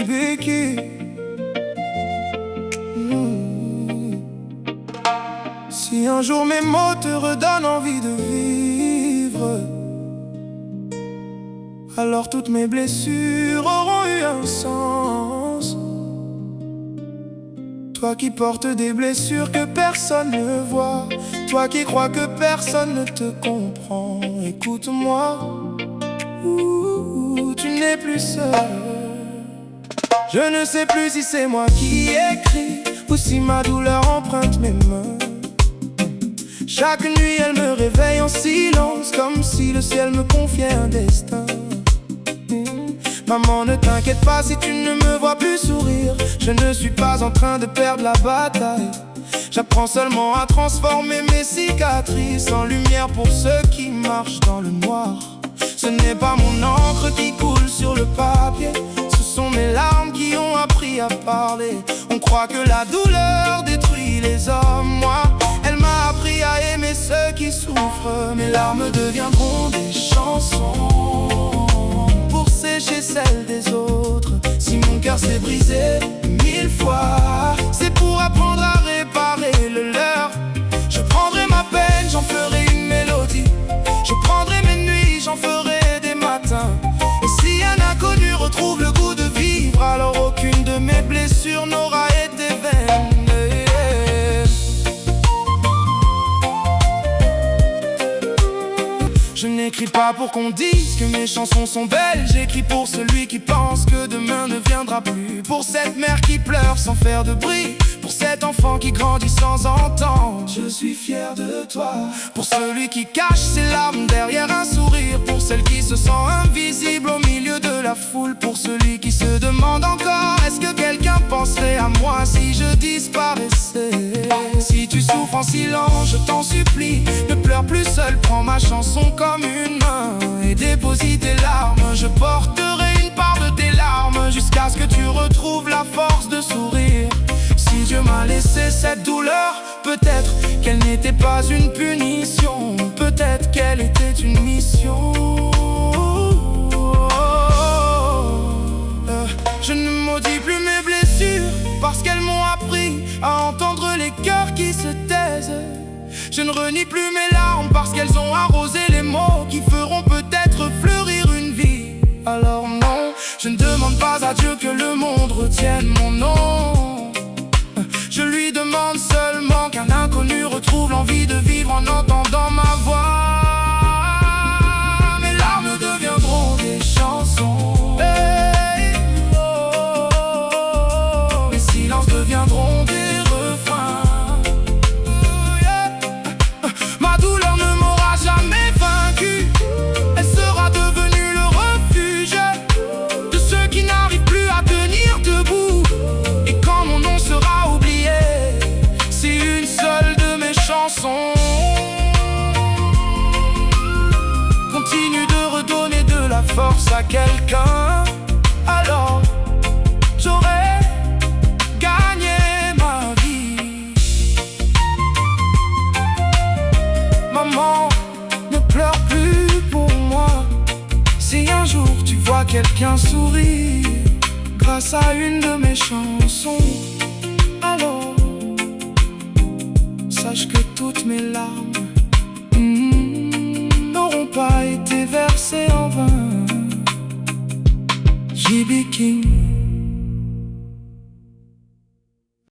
JB. Si un jour mes mots te redonnent envie de vivre, alors toutes mes blessures auront eu un sens. Toi qui portes des blessures que personne ne voit, toi qui crois que personne ne te comprend, écoute-moi, tu n'es plus seul. Je ne sais plus si c'est moi qui écris ou si ma douleur emprunte mes mains. Chaque nuit elle me réveille en silence, comme si le ciel me confiait un destin. Maman, ne t'inquiète pas si tu ne me vois plus sourire. Je ne suis pas en train de perdre la bataille. J'apprends seulement à transformer mes cicatrices en lumière pour ceux qui marchent dans le noir. Ce n'est pas mon encre qui coule sur le papier, ce sont mes larmes qui ont appris à parler. On croit que la douleur détruit les hommes. Moi, elle m'a appris à aimer ceux qui souffrent. Mes larmes deviendront des chansons pour sécher celles des autres. Si mon cœur s'est brisé 1000 fois, c'est pour apprendre à réparer le leur. Je prendrai ma peine, j'en ferai une mélodie. Je prendrai mes nuits, j'en ferai des matins. Et si un inconnu retrouve le goût de vivre, alors aucune de mes blessures n'aura été vaine. Je n'écris pas pour qu'on dise que mes chansons sont belles. J'écris pour celui qui pense que demain ne viendra plus. Pour cette mère qui pleure sans faire de bruit. Pour cet enfant qui grandit sans entendre. Je suis fier de toi. Pour celui qui cache ses larmes derrière un sourire. Pour celle qui se sent invisible au milieu de la foule. Pour celui qui se demande encore: est-ce que quelqu'un penserait à moi si je disparaissais? Si tu souffres en silence, je t'en supplie, ne pleure plus seul, prends ma chanson comme une main et déposite tes larmes. Je porterai une part de tes larmes jusqu'à ce que tu retrouves la force de sourire. Si Dieu m'a laissé cette douleur, peut-être qu'elle n'était pas une punition, peut-être qu'elle était une mission. Je ne maudis plus mes blessures parce qu'elles m'ont appris à entendre les cœurs qui se taisent. Je ne renie plus mes larmes parce qu'elles ont arrosé les mots qui feront peut-être fleurir une vie. Alors non, je ne demande pas à Dieu que le monde retienne mon nom. Je lui demande seulement qu'un inconnu retrouve l'envie de vivre en entendant ma voix. Mes larmes deviendront des chansons. Mes silences deviendront des refrains. Ma douleur ne m'aura jamais vaincu. Elle sera devenue le refuge de ceux qui n'arrivent plus à tenir debout. Et quand mon nom sera oublié, si une seule de mes chansons continue de redonner de la force à quelqu'un, alors j'aurai gagné ma vie. Maman, ne pleure plus pour moi. Si un jour tu vois quelqu'un sourire grâce à une de mes chansons, alors sache que toutes mes larmes n'auront pas été versées en vain. JB King.